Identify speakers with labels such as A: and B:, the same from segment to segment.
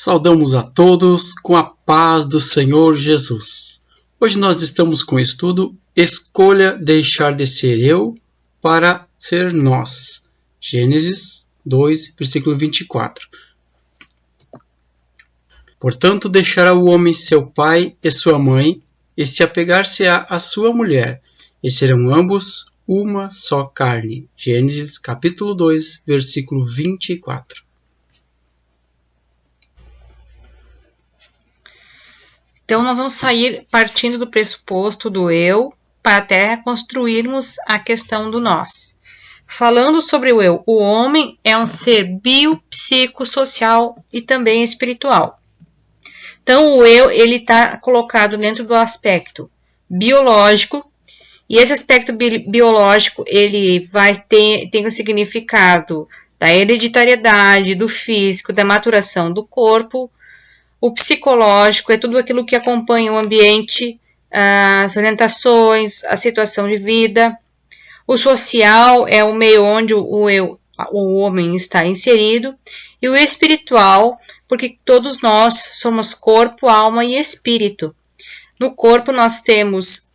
A: Saudamos a todos com a paz do Senhor Jesus. Hoje nós estamos com o estudo Escolha deixar de ser eu para ser nós. Gênesis 2, versículo 24. Portanto, deixará o homem seu pai e sua mãe, e se apegar-se-á à sua mulher, e serão ambos uma só carne. Gênesis capítulo 2, versículo 24.
B: Então, nós vamos sair partindo do pressuposto do eu para até construirmos a questão do nós. Falando sobre o eu, o homem é um ser biopsicossocial e também espiritual. Então, o eu ele está colocado dentro do aspecto biológico, e esse aspecto biológico ele tem o significado da hereditariedade, do físico, da maturação do corpo. O psicológico é tudo aquilo que acompanha o ambiente, as orientações, a situação de vida. O social é o meio onde o homem está inserido. E o espiritual, porque todos nós somos corpo, alma e espírito. No corpo nós temos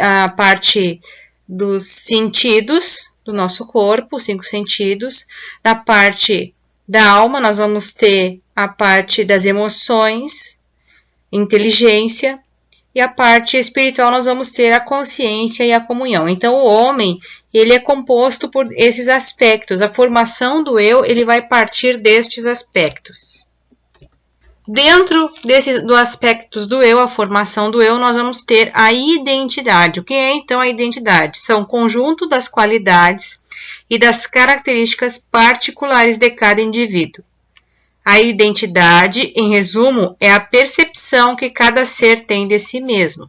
B: a parte dos sentidos do nosso corpo, 5 sentidos. Na parte da alma nós vamos ter a parte das emoções, inteligência, e a parte espiritual nós vamos ter a consciência e a comunhão. Então, o homem, ele é composto por esses aspectos. A formação do eu, ele vai partir destes aspectos. Dentro dos aspectos do eu, a formação do eu, nós vamos ter a identidade. O que é, então, a identidade? São o conjunto das qualidades e das características particulares de cada indivíduo. A identidade, em resumo, é a percepção que cada ser tem de si mesmo.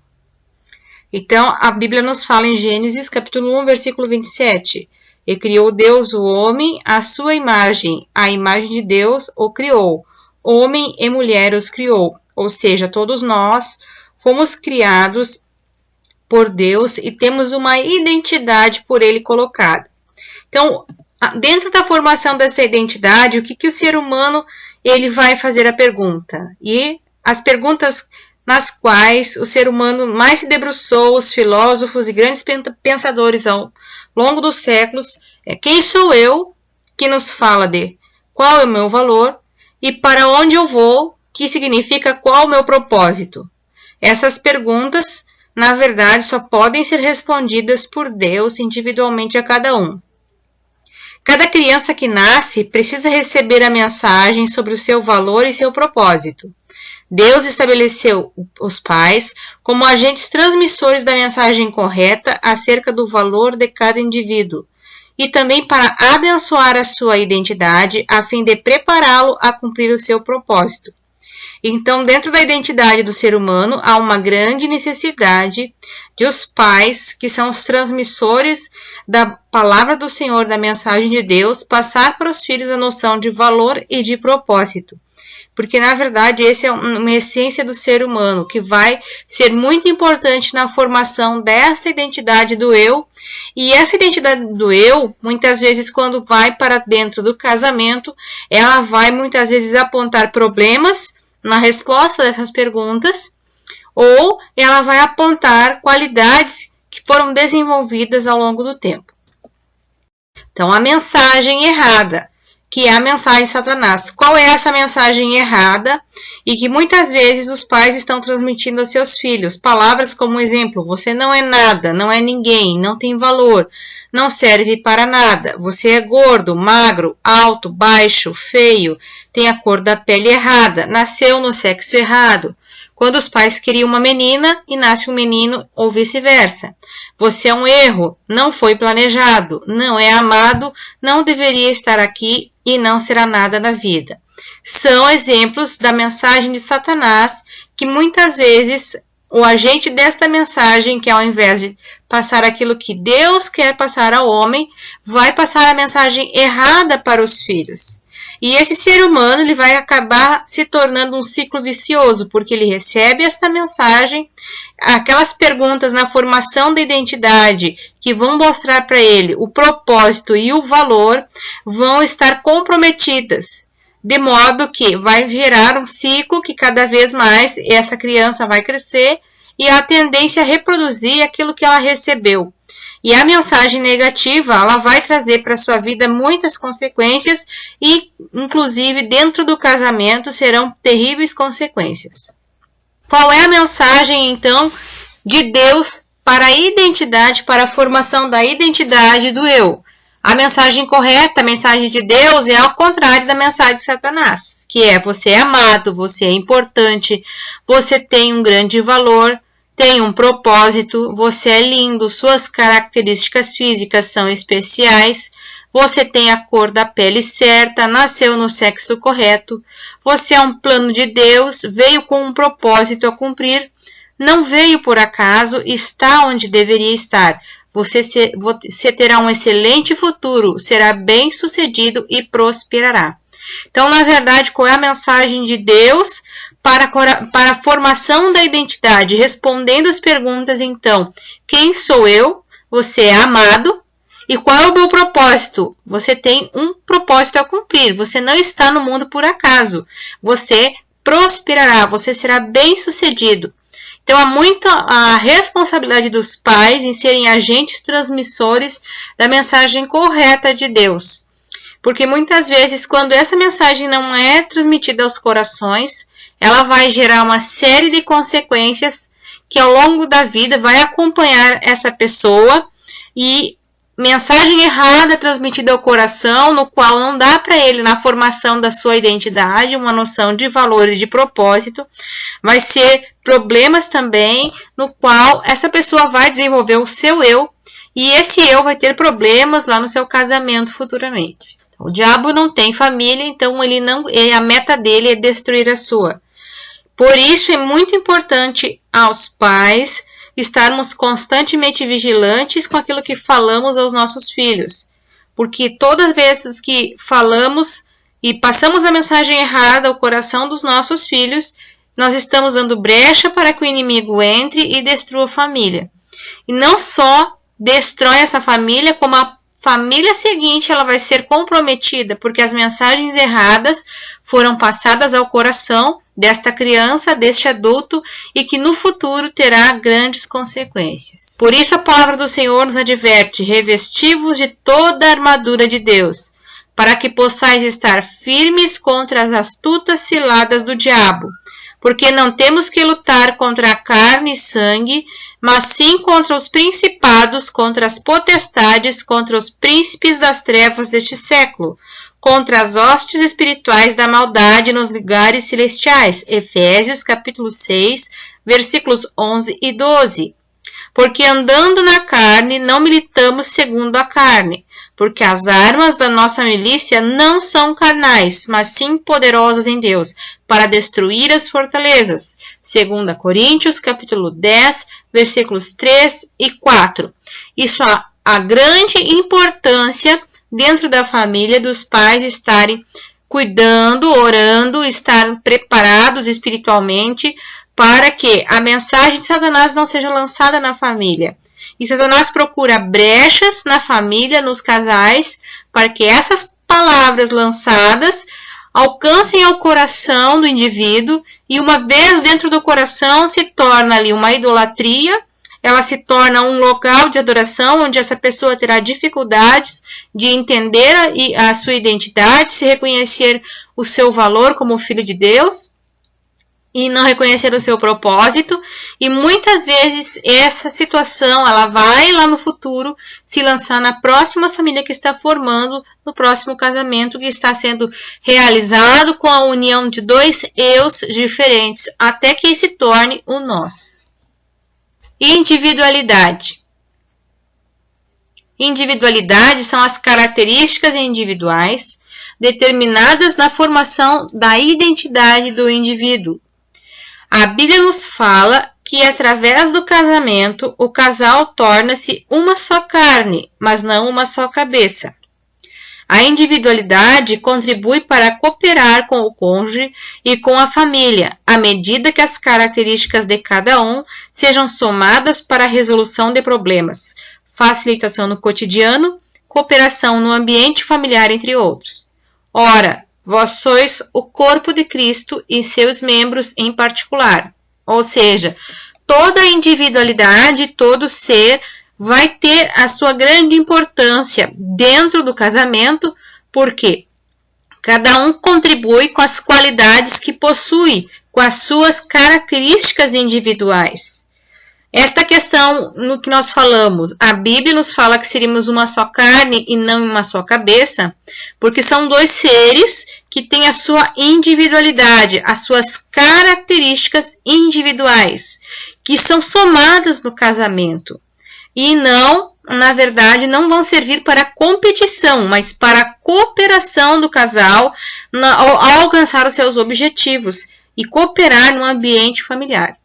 B: Então, a Bíblia nos fala em Gênesis, capítulo 1, versículo 27. E criou Deus o homem à sua imagem, a imagem de Deus o criou. Homem e mulher os criou. Ou seja, todos nós fomos criados por Deus e temos uma identidade por Ele colocada. Então, dentro da formação dessa identidade, o que o ser humano ele vai fazer a pergunta? E as perguntas nas quais o ser humano mais se debruçou, os filósofos e grandes pensadores ao longo dos séculos, é quem sou eu, que nos fala de qual é o meu valor e para onde eu vou, que significa qual o meu propósito. Essas perguntas, na verdade, só podem ser respondidas por Deus individualmente a cada um. Cada criança que nasce precisa receber a mensagem sobre o seu valor e seu propósito. Deus estabeleceu os pais como agentes transmissores da mensagem correta acerca do valor de cada indivíduo e também para abençoar a sua identidade a fim de prepará-lo a cumprir o seu propósito. Então, dentro da identidade do ser humano, há uma grande necessidade de os pais, que são os transmissores da palavra do Senhor, da mensagem de Deus, passar para os filhos a noção de valor e de propósito. Porque, na verdade, essa é uma essência do ser humano, que vai ser muito importante na formação dessa identidade do eu. E essa identidade do eu, muitas vezes, quando vai para dentro do casamento, ela vai, muitas vezes, apontar problemas na resposta dessas perguntas, ou ela vai apontar qualidades que foram desenvolvidas ao longo do tempo. Então, a mensagem errada, que é a mensagem de Satanás. Qual é essa mensagem errada e que muitas vezes os pais estão transmitindo aos seus filhos? Palavras como exemplo: você não é nada, não é ninguém, não tem valor, não serve para nada, você é gordo, magro, alto, baixo, feio, tem a cor da pele errada, nasceu no sexo errado. Quando os pais queriam uma menina e nasce um menino ou vice-versa. Você é um erro, não foi planejado, não é amado, não deveria estar aqui e não será nada na vida. São exemplos da mensagem de Satanás que muitas vezes o agente desta mensagem, que ao invés de passar aquilo que Deus quer passar ao homem, vai passar a mensagem errada para os filhos. E esse ser humano ele vai acabar se tornando um ciclo vicioso, porque ele recebe esta mensagem, aquelas perguntas na formação da identidade que vão mostrar para ele o propósito e o valor vão estar comprometidas de modo que vai gerar um ciclo que cada vez mais essa criança vai crescer e a tendência a reproduzir aquilo que ela recebeu. E a mensagem negativa, ela vai trazer para a sua vida muitas consequências e, inclusive, dentro do casamento serão terríveis consequências. Qual é a mensagem, então, de Deus para a identidade, para a formação da identidade do eu? A mensagem correta, a mensagem de Deus, é ao contrário da mensagem de Satanás, que é: você é amado, você é importante, você tem um grande valor, tem um propósito, você é lindo, suas características físicas são especiais, você tem a cor da pele certa, nasceu no sexo correto, você é um plano de Deus, veio com um propósito a cumprir, não veio por acaso, está onde deveria estar. Você terá um excelente futuro, será bem-sucedido e prosperará. Então, na verdade, qual é a mensagem de Deus para a formação da identidade? Respondendo as perguntas, então, quem sou eu? Você é amado. E qual é o meu propósito? Você tem um propósito a cumprir. Você não está no mundo por acaso. Você prosperará, você será bem-sucedido. Então, há muita a responsabilidade dos pais em serem agentes transmissores da mensagem correta de Deus. Porque muitas vezes, quando essa mensagem não é transmitida aos corações, ela vai gerar uma série de consequências que ao longo da vida vai acompanhar essa pessoa, e mensagem errada transmitida ao coração, no qual não dá para ele, na formação da sua identidade, uma noção de valor e de propósito, vai ser problemas também, no qual essa pessoa vai desenvolver o seu eu, e esse eu vai ter problemas lá no seu casamento futuramente. O diabo não tem família, então a meta dele é destruir a sua. Por isso é muito importante aos pais estarmos constantemente vigilantes com aquilo que falamos aos nossos filhos. Porque todas as vezes que falamos e passamos a mensagem errada ao coração dos nossos filhos, nós estamos dando brecha para que o inimigo entre e destrua a família. E não só destrói essa família, como a família seguinte ela vai ser comprometida, porque as mensagens erradas foram passadas ao coração desta criança, deste adulto, e que no futuro terá grandes consequências. Por isso a palavra do Senhor nos adverte: revesti-vos de toda a armadura de Deus, para que possais estar firmes contra as astutas ciladas do diabo. Porque não temos que lutar contra a carne e sangue, mas sim contra os principados, contra as potestades, contra os príncipes das trevas deste século, contra as hostes espirituais da maldade nos lugares celestiais. Efésios capítulo 6, versículos 11 e 12. Porque andando na carne, não militamos segundo a carne, porque as armas da nossa milícia não são carnais, mas sim poderosas em Deus, para destruir as fortalezas. 2 Coríntios, capítulo 10, versículos 3 e 4. Isso a grande importância dentro da família dos pais estarem cuidando, orando, estarem preparados espiritualmente para que a mensagem de Satanás não seja lançada na família. E Satanás procura brechas na família, nos casais, para que essas palavras lançadas alcancem ao coração do indivíduo, e uma vez dentro do coração se torna ali uma idolatria, ela se torna um local de adoração onde essa pessoa terá dificuldades de entender a sua identidade, se reconhecer o seu valor como filho de Deus, e não reconhecer o seu propósito, e muitas vezes essa situação ela vai lá no futuro se lançar na próxima família que está formando, no próximo casamento que está sendo realizado com a união de dois eus diferentes, até que se torne o nós. Individualidade. Individualidade são as características individuais determinadas na formação da identidade do indivíduo. A Bíblia nos fala que através do casamento o casal torna-se uma só carne, mas não uma só cabeça. A individualidade contribui para cooperar com o cônjuge e com a família, à medida que as características de cada um sejam somadas para a resolução de problemas, facilitação no cotidiano, cooperação no ambiente familiar, entre outros. Ora, Vós sois o corpo de Cristo e seus membros em particular. Ou seja, toda individualidade, todo ser vai ter a sua grande importância dentro do casamento, porque cada um contribui com as qualidades que possui, com as suas características individuais. Esta questão no que nós falamos, a Bíblia nos fala que seríamos uma só carne e não uma só cabeça, porque são dois seres que têm a sua individualidade, as suas características individuais, que são somadas no casamento. E não, na verdade, não vão servir para competição, mas para a cooperação do casal ao alcançar os seus objetivos e cooperar no ambiente familiar.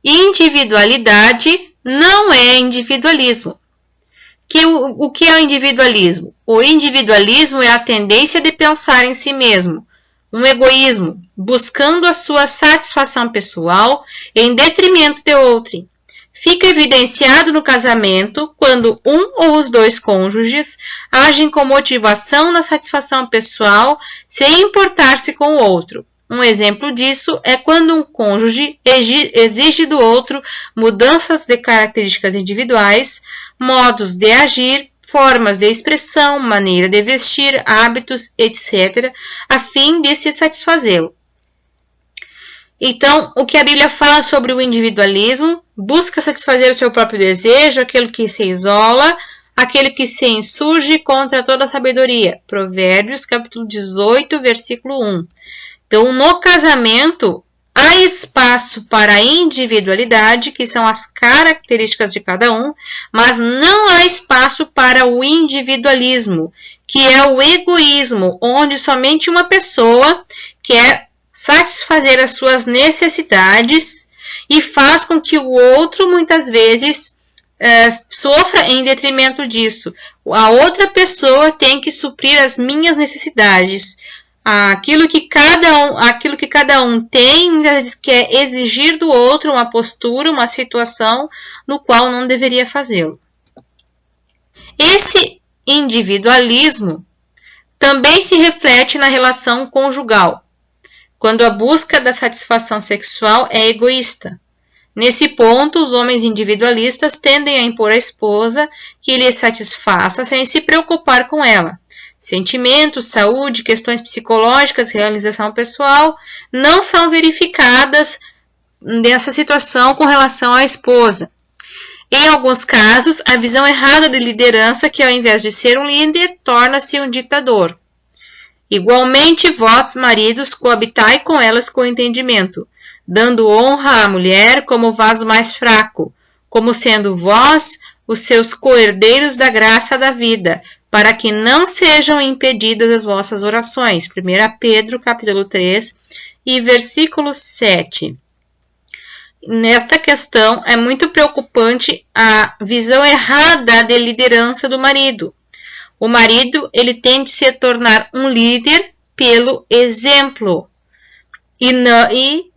B: Individualidade não é individualismo. O que é o individualismo? O individualismo é a tendência de pensar em si mesmo, um egoísmo, buscando a sua satisfação pessoal em detrimento de outrem. Fica evidenciado no casamento quando um ou os dois cônjuges agem com motivação na satisfação pessoal sem importar-se com o outro. Um exemplo disso é quando um cônjuge exige do outro mudanças de características individuais, modos de agir, formas de expressão, maneira de vestir, hábitos, etc., a fim de se satisfazê-lo. Então, o que a Bíblia fala sobre o individualismo? Busca satisfazer o seu próprio desejo, aquele que se isola, aquele que se insurge contra toda a sabedoria. Provérbios, capítulo 18, versículo 1. Então, no casamento, há espaço para a individualidade, que são as características de cada um, mas não há espaço para o individualismo, que é o egoísmo, onde somente uma pessoa quer satisfazer as suas necessidades e faz com que o outro, muitas vezes, sofra em detrimento disso. A outra pessoa tem que suprir as minhas necessidades. Aquilo que cada um tem, quer exigir do outro uma postura, uma situação no qual não deveria fazê-lo. Esse individualismo também se reflete na relação conjugal, quando a busca da satisfação sexual é egoísta. Nesse ponto, os homens individualistas tendem a impor à esposa que lhe satisfaça sem se preocupar com ela. Sentimentos, saúde, questões psicológicas, realização pessoal não são verificadas nessa situação com relação à esposa. Em alguns casos, a visão errada de liderança, que ao invés de ser um líder, torna-se um ditador. Igualmente, vós, maridos, coabitai com elas com entendimento, dando honra à mulher como vaso mais fraco, como sendo vós os seus co-herdeiros da graça da vida, para que não sejam impedidas as vossas orações. 1 Pedro, capítulo 3, e versículo 7. Nesta questão, é muito preocupante a visão errada de liderança do marido. O marido, ele tende a se tornar um líder pelo exemplo, e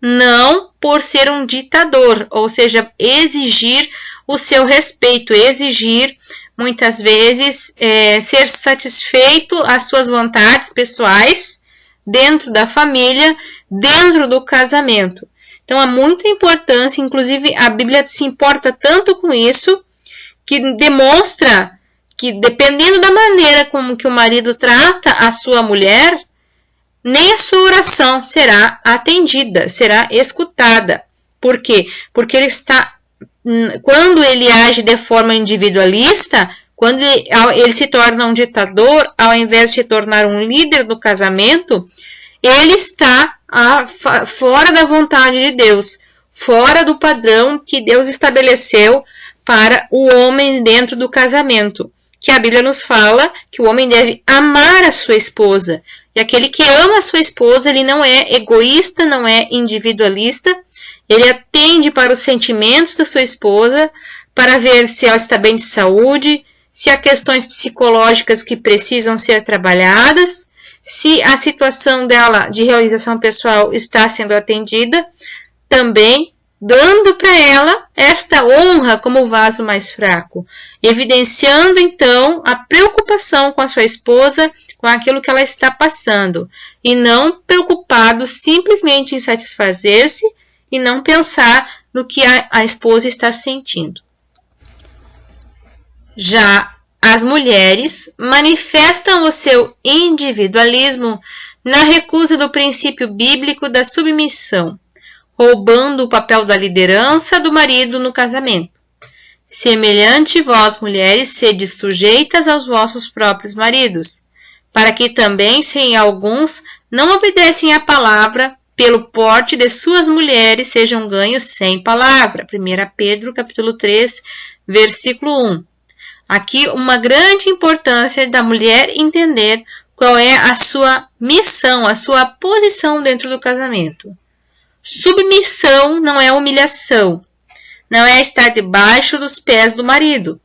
B: não por ser um ditador, ou seja, exigir o seu respeito, exigir muitas vezes ser satisfeito as suas vontades pessoais dentro da família, dentro do casamento. Então, há muita importância, inclusive a Bíblia se importa tanto com isso, que demonstra que dependendo da maneira como que o marido trata a sua mulher, nem a sua oração será atendida, será escutada. Por quê? Porque quando ele age de forma individualista, quando ele se torna um ditador, ao invés de se tornar um líder do casamento, ele está fora da vontade de Deus, fora do padrão que Deus estabeleceu para o homem dentro do casamento. Que a Bíblia nos fala que o homem deve amar a sua esposa. E aquele que ama a sua esposa, ele não é egoísta, não é individualista. Ele atende para os sentimentos da sua esposa, para ver se ela está bem de saúde, se há questões psicológicas que precisam ser trabalhadas, se a situação dela de realização pessoal está sendo atendida. Também dando para ela esta honra como o vaso mais fraco, evidenciando então a preocupação com a sua esposa, com aquilo que ela está passando, e não preocupado simplesmente em satisfazer-se e não pensar no que a esposa está sentindo. Já as mulheres manifestam o seu individualismo na recusa do princípio bíblico da submissão, roubando o papel da liderança do marido no casamento. Semelhante vós, mulheres, sede sujeitas aos vossos próprios maridos, para que também, se em alguns não obedecem à palavra, pelo porte de suas mulheres sejam ganhos sem palavra. 1 Pedro, capítulo 3, versículo 1. Aqui uma grande importância da mulher entender qual é a sua missão, a sua posição dentro do casamento. Submissão não é humilhação, não é estar debaixo dos pés do marido,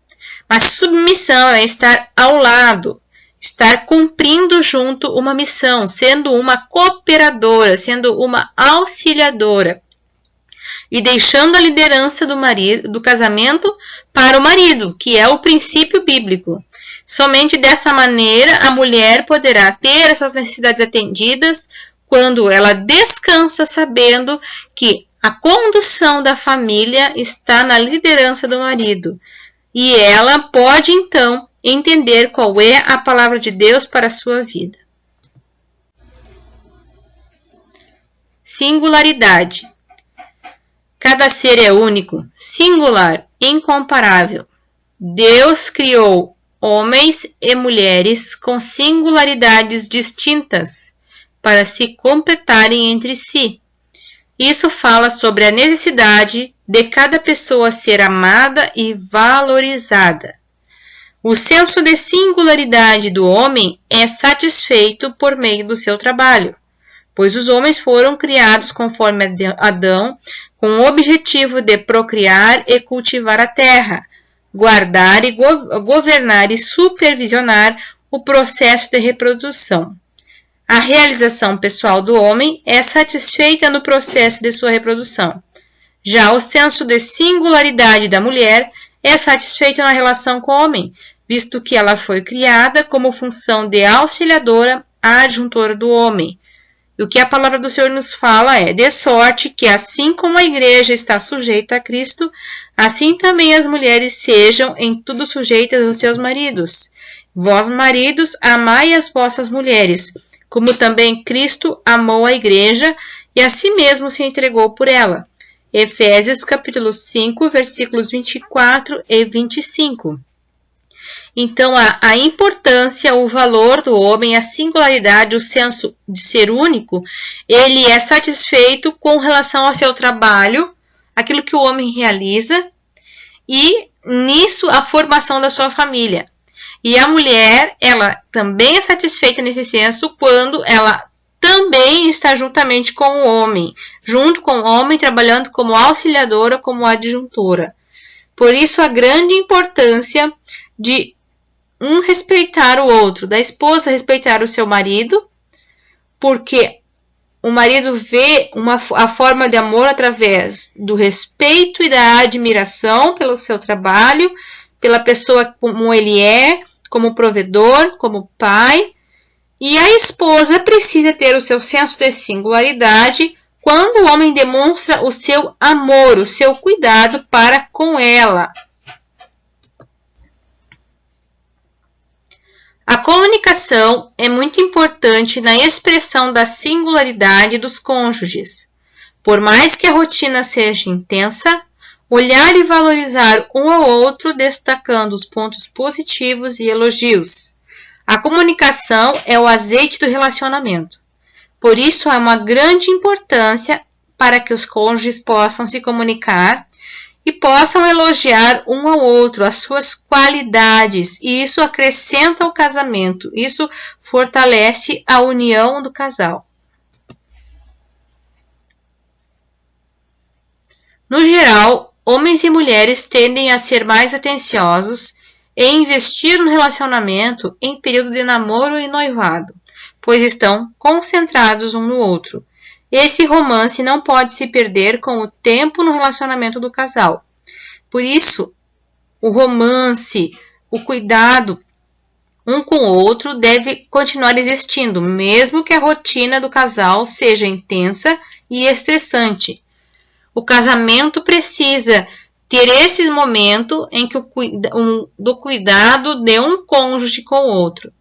B: mas submissão é estar ao lado, estar cumprindo junto uma missão, sendo uma cooperadora, sendo uma auxiliadora e deixando a liderança do casamento para o marido, que é o princípio bíblico. Somente desta maneira a mulher poderá ter as suas necessidades atendidas quando ela descansa sabendo que a condução da família está na liderança do marido. E ela pode então entender qual é a palavra de Deus para a sua vida. Singularidade. Cada ser é único, singular, incomparável. Deus criou homens e mulheres com singularidades distintas para se completarem entre si. Isso fala sobre a necessidade de cada pessoa ser amada e valorizada. O senso de singularidade do homem é satisfeito por meio do seu trabalho, pois os homens foram criados conforme Adão, com o objetivo de procriar e cultivar a terra, guardar e governar e supervisionar o processo de reprodução. A realização pessoal do homem é satisfeita no processo de sua reprodução. Já o senso de singularidade da mulher é satisfeito na relação com o homem, visto que ela foi criada como função de auxiliadora, adjuntora do homem. E o que a palavra do Senhor nos fala é: de sorte que assim como a igreja está sujeita a Cristo, assim também as mulheres sejam em tudo sujeitas aos seus maridos. Vós, maridos, amai as vossas mulheres, como também Cristo amou a igreja e a si mesmo se entregou por ela. Efésios capítulo 5, versículos 24 e 25. Então, a importância, o valor do homem, a singularidade, o senso de ser único, ele é satisfeito com relação ao seu trabalho, aquilo que o homem realiza, e nisso a formação da sua família. E a mulher, ela também é satisfeita nesse senso quando ela também está juntamente com o homem, junto com o homem, trabalhando como auxiliadora, como adjuntora. Por isso, a grande importância de um respeitar o outro, da esposa respeitar o seu marido, porque o marido vê a forma de amor através do respeito e da admiração pelo seu trabalho, pela pessoa como ele é, como provedor, como pai. E a esposa precisa ter o seu senso de singularidade quando o homem demonstra o seu amor, o seu cuidado para com ela. A comunicação é muito importante na expressão da singularidade dos cônjuges. Por mais que a rotina seja intensa, olhar e valorizar um ao outro, destacando os pontos positivos e elogios. A comunicação é o azeite do relacionamento. Por isso, há uma grande importância para que os cônjuges possam se comunicar e possam elogiar um ao outro, as suas qualidades. E isso acrescenta ao casamento, isso fortalece a união do casal. No geral, homens e mulheres tendem a ser mais atenciosos e investir no relacionamento em período de namoro e noivado, pois estão concentrados um no outro. esse romance não pode se perder com o tempo no relacionamento do casal. Por isso, o romance, o cuidado um com o outro deve continuar existindo, mesmo que a rotina do casal seja intensa e estressante. O casamento precisa ter esse momento em que do cuidado de um cônjuge com o outro,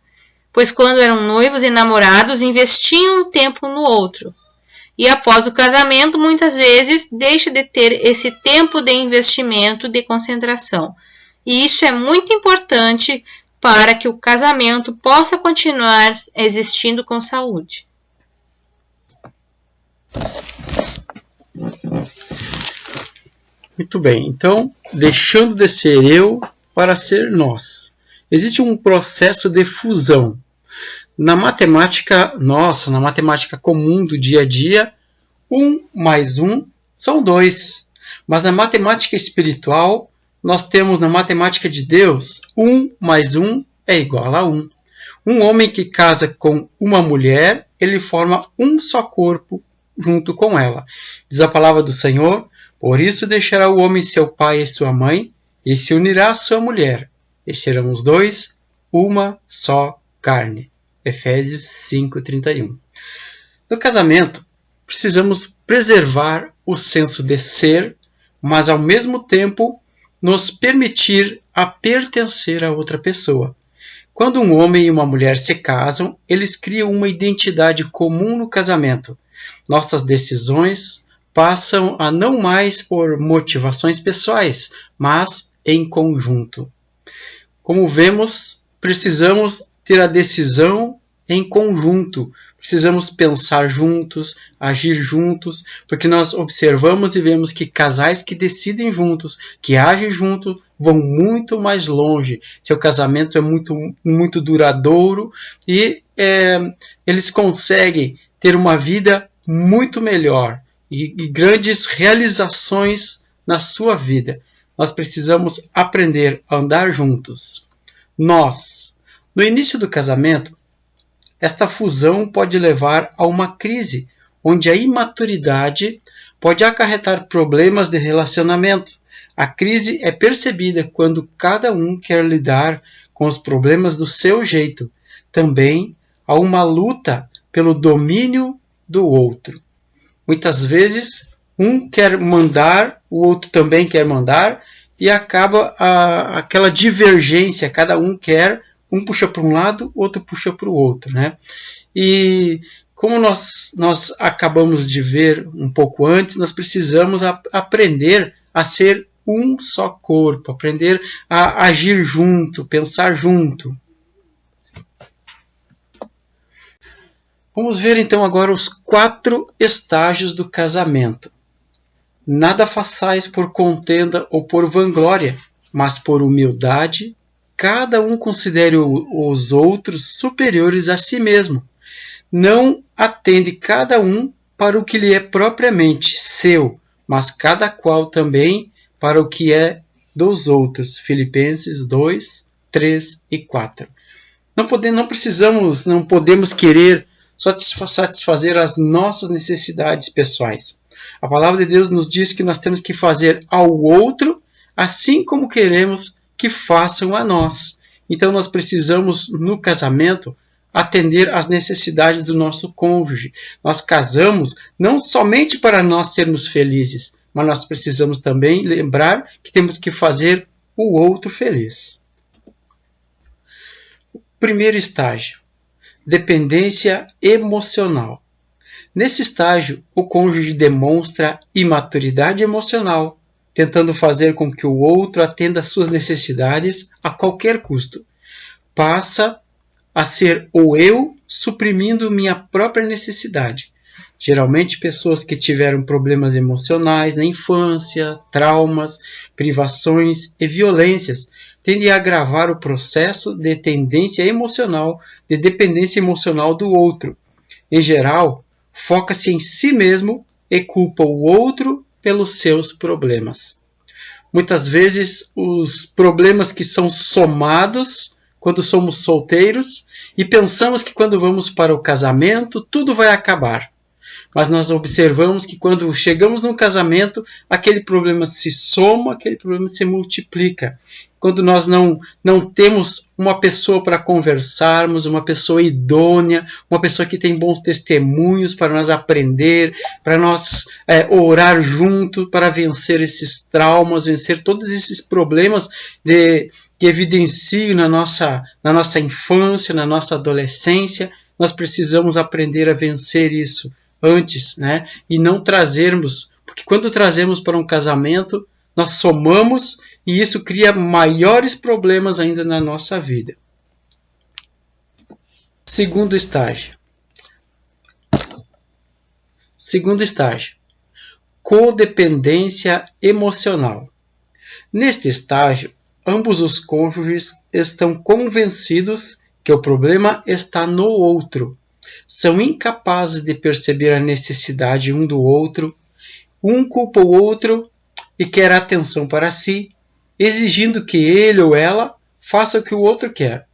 B: pois quando eram noivos e namorados investiam um tempo no outro. E após o casamento, muitas vezes deixa de ter esse tempo de investimento, de concentração. E isso é muito importante para que o casamento possa continuar existindo com saúde.
A: Muito bem, então, deixando de ser eu para ser nós. Existe um processo de fusão. Na matemática nossa, na matemática comum do dia a dia, 1 mais 1 são 2. Mas na matemática espiritual, nós temos na matemática de Deus, 1 mais 1 é igual a 1. Um homem que casa com uma mulher, ele forma um só corpo junto com ela. Diz a palavra do Senhor, por isso deixará o homem seu pai e sua mãe, e se unirá à sua mulher, e serão os dois uma só carne. Efésios 5:31. No casamento, precisamos preservar o senso de ser, mas ao mesmo tempo nos permitir a pertencer a outra pessoa. Quando um homem e uma mulher se casam, eles criam uma identidade comum no casamento. Nossas decisões passam a não mais por motivações pessoais, mas em conjunto. Como vemos, precisamos ter a decisão em conjunto. Precisamos pensar juntos, agir juntos, porque nós observamos e vemos que casais que decidem juntos, que agem juntos, vão muito mais longe. Seu casamento é muito duradouro e eles conseguem ter uma vida muito melhor e grandes realizações na sua vida. Nós precisamos aprender a andar juntos. No início do casamento, esta fusão pode levar a uma crise, onde a imaturidade pode acarretar problemas de relacionamento. A crise é percebida quando cada um quer lidar com os problemas do seu jeito. Também há uma luta pelo domínio do outro. Muitas vezes, um quer mandar, o outro também quer mandar, e acaba aquela divergência, cada um quer. Um puxa para um lado, o outro puxa para o outro, né? E como nós acabamos de ver um pouco antes, nós precisamos aprender a ser um só corpo, aprender a agir junto, pensar junto. Vamos ver então agora os 4 estágios do casamento. Nada façais por contenda ou por vanglória, mas por humildade, cada um considere os outros superiores a si mesmo. Não atende cada um para o que lhe é propriamente seu, mas cada qual também para o que é dos outros. Filipenses 2, 3 e 4. Não podemos querer só satisfazer as nossas necessidades pessoais. A palavra de Deus nos diz que nós temos que fazer ao outro assim como queremos que façam a nós. Então nós precisamos, no casamento, atender às necessidades do nosso cônjuge. Nós casamos não somente para nós sermos felizes, mas nós precisamos também lembrar que temos que fazer o outro feliz. Primeiro estágio, dependência emocional. Nesse estágio, o cônjuge demonstra imaturidade emocional, tentando fazer com que o outro atenda às suas necessidades a qualquer custo. Passa a ser o eu suprimindo minha própria necessidade. Geralmente, pessoas que tiveram problemas emocionais na infância, traumas, privações e violências tendem a agravar o processo de tendência emocional, de dependência emocional do outro. Em geral, foca-se em si mesmo e culpa o outro pelos seus problemas. Muitas vezes, os problemas que são somados quando somos solteiros e pensamos que quando vamos para o casamento tudo vai acabar. mas nós observamos que quando chegamos no casamento, aquele problema se soma, aquele problema se multiplica. Quando nós não temos uma pessoa para conversarmos, uma pessoa idônea, uma pessoa que tem bons testemunhos para nós aprender, para nós orar junto, para vencer esses traumas, vencer todos esses problemas que evidenciam na nossa infância, na nossa adolescência, nós precisamos aprender a vencer isso antes, né? E não trazermos, porque quando trazemos para um casamento, nós somamos e isso cria maiores problemas ainda na nossa vida. Segundo estágio. Codependência emocional. Neste estágio, ambos os cônjuges estão convencidos que o problema está no outro. São incapazes de perceber a necessidade um do outro. Um culpa o outro e quer atenção para si, exigindo que ele ou ela faça o que o outro quer.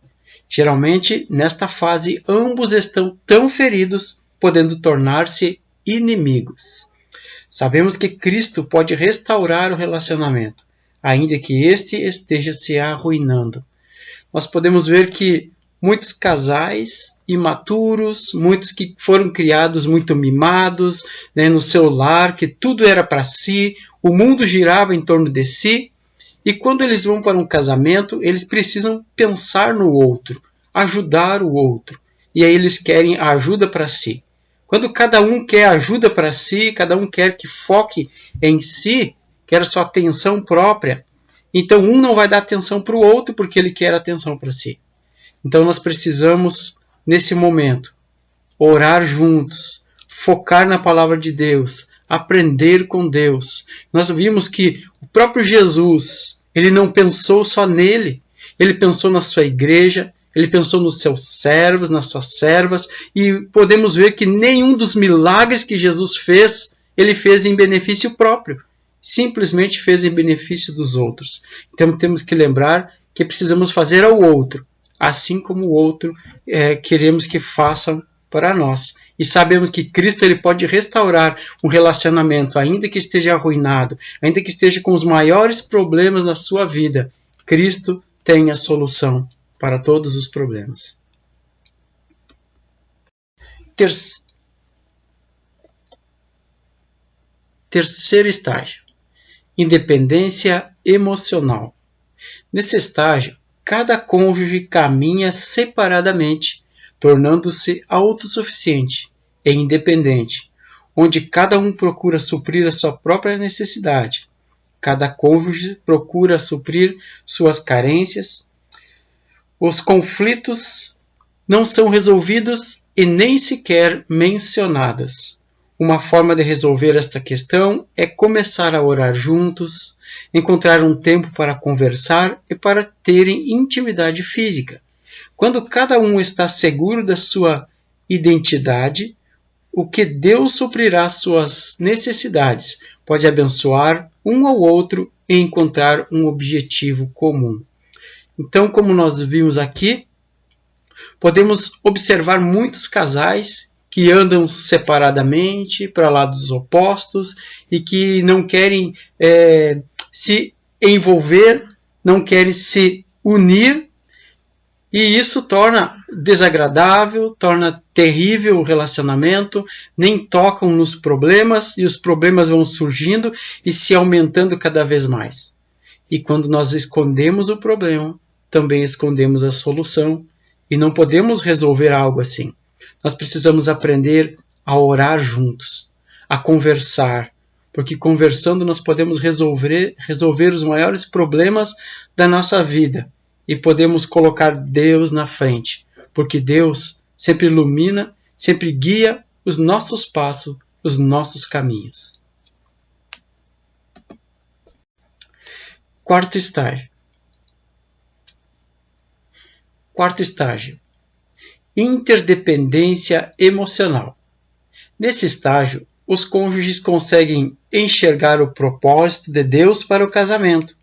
A: Geralmente, nesta fase, ambos estão tão feridos, podendo tornar-se inimigos. Sabemos que Cristo pode restaurar o relacionamento, ainda que este esteja se arruinando. Nós podemos ver que muitos casais imaturos, muitos que foram criados muito mimados, né, no seu lar, que tudo era para si, o mundo girava em torno de si, e quando eles vão para um casamento, eles precisam pensar no outro, ajudar o outro, e aí eles querem a ajuda para si. Quando cada um quer ajuda para si, cada um quer que foque em si, quer sua atenção própria, então um não vai dar atenção para o outro porque ele quer atenção para si. Então nós precisamos, nesse momento, orar juntos, focar na palavra de Deus, aprender com Deus. Nós vimos que o próprio Jesus, ele não pensou só nele, ele pensou na sua igreja, ele pensou nos seus servos, nas suas servas, e podemos ver que nenhum dos milagres que Jesus fez, ele fez em benefício próprio, simplesmente fez em benefício dos outros. Então temos que lembrar que precisamos fazer ao outro, assim como o outro queremos que façam para nós. E sabemos que Cristo ele pode restaurar um relacionamento, ainda que esteja arruinado, ainda que esteja com os maiores problemas na sua vida. Cristo tem a solução para todos os problemas. Terceiro estágio. Independência emocional. Nesse estágio, cada cônjuge caminha separadamente, tornando-se autossuficiente e independente, onde cada um procura suprir a sua própria necessidade. Cada cônjuge procura suprir suas carências. Os conflitos não são resolvidos e nem sequer mencionados. Uma forma de resolver esta questão é começar a orar juntos, encontrar um tempo para conversar e para terem intimidade física. Quando cada um está seguro da sua identidade, o que Deus suprirá suas necessidades pode abençoar um ao outro e encontrar um objetivo comum. Então, como nós vimos aqui, podemos observar muitos casais que andam separadamente para lados opostos e que não querem se envolver, não querem se unir, e isso torna desagradável, torna terrível o relacionamento, nem tocam nos problemas e os problemas vão surgindo e se aumentando cada vez mais. E quando nós escondemos o problema, também escondemos a solução e não podemos resolver algo assim. Nós precisamos aprender a orar juntos, a conversar, porque conversando nós podemos resolver os maiores problemas da nossa vida e podemos colocar Deus na frente, porque Deus sempre ilumina, sempre guia os nossos passos, os nossos caminhos. Quarto estágio. Interdependência emocional. Nesse estágio, os cônjuges conseguem enxergar o propósito de Deus para o casamento,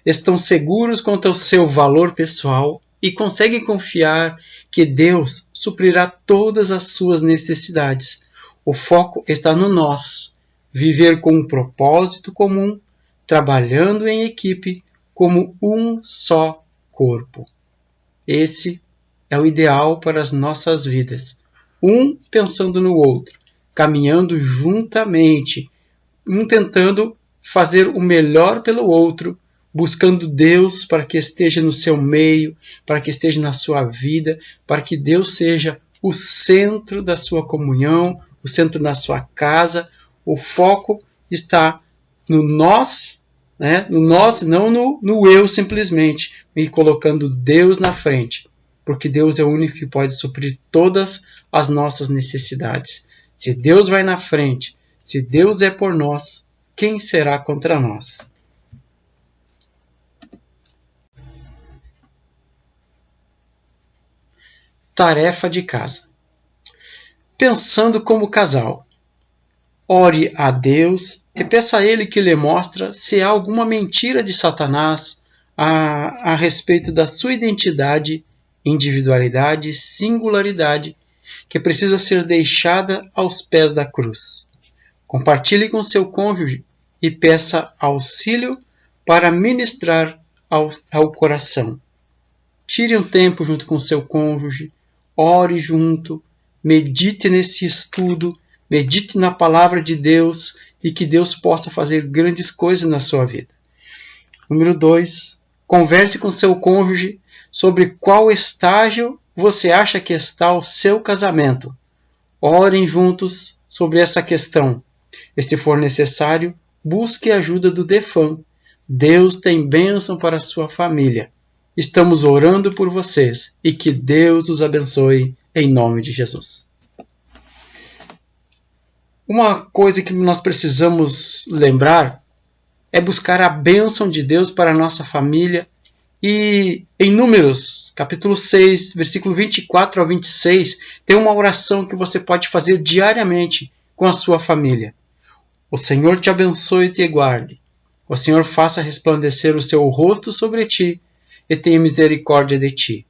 A: estão seguros quanto ao seu valor pessoal e conseguem confiar que Deus suprirá todas as suas necessidades. O foco está no nós, viver com um propósito comum, trabalhando em equipe como um só corpo. Esse é o ideal para as nossas vidas. Um pensando no outro, caminhando juntamente, um tentando fazer o melhor pelo outro, buscando Deus para que esteja no seu meio, para que esteja na sua vida, para que Deus seja o centro da sua comunhão, o centro da sua casa. O foco está no nós, né? No nós, não no eu simplesmente, e colocando Deus na frente, porque Deus é o único que pode suprir todas as nossas necessidades. Se Deus vai na frente, se Deus é por nós, quem será contra nós? Tarefa de casa. Pensando como casal. Ore a Deus e peça a Ele que lhe mostre se há alguma mentira de Satanás a respeito da sua identidade, individualidade, singularidade, que precisa ser deixada aos pés da cruz. Compartilhe com seu cônjuge e peça auxílio para ministrar ao coração. Tire um tempo junto com seu cônjuge, ore junto, medite nesse estudo, medite na palavra de Deus e que Deus possa fazer grandes coisas na sua vida. Número 2, converse com seu cônjuge sobre qual estágio você acha que está o seu casamento. Orem juntos sobre essa questão. E se for necessário, busque a ajuda do DEFAM. Deus tem bênção para a sua família. Estamos orando por vocês e que Deus os abençoe em nome de Jesus. Uma coisa que nós precisamos lembrar é buscar a bênção de Deus para a nossa família. E em Números, capítulo 6, versículo 24 ao 26, tem uma oração que você pode fazer diariamente com a sua família. O Senhor te abençoe e te guarde. O Senhor faça resplandecer o seu rosto sobre ti e tenha misericórdia de ti.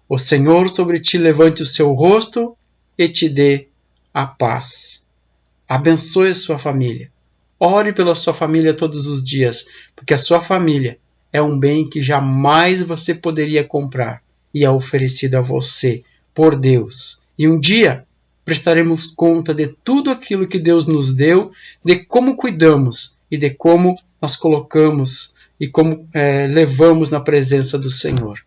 A: O Senhor sobre ti levante o seu rosto e te dê a paz. Abençoe a sua família. Ore pela sua família todos os dias, porque a sua família é um bem que jamais você poderia comprar e é oferecido a você por Deus. E um dia prestaremos conta de tudo aquilo que Deus nos deu, de como cuidamos e de como nós colocamos e como levamos na presença do Senhor.